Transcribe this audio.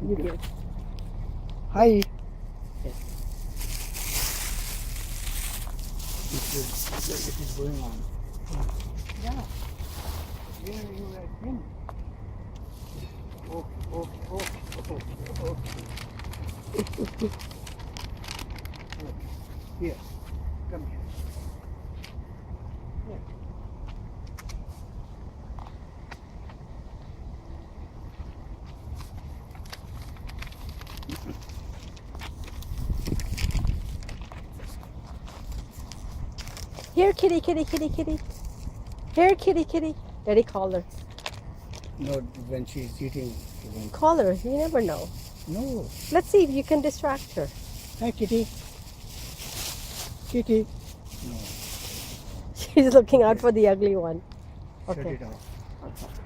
You give. Hi. Yes. It is going on. Yeah. Where you have been? Oh, oh, oh, oh, oh. Here, come here. Here. Here, kitty, kitty, kitty, kitty. Here, kitty, kitty. Daddy, call her. No, when she's eating, she won't. Call her. You never know. No. Let's see if you can distract her. Hi, kitty. Kitty. No. She's looking out for the ugly one. Shut Okay. it off. Okay.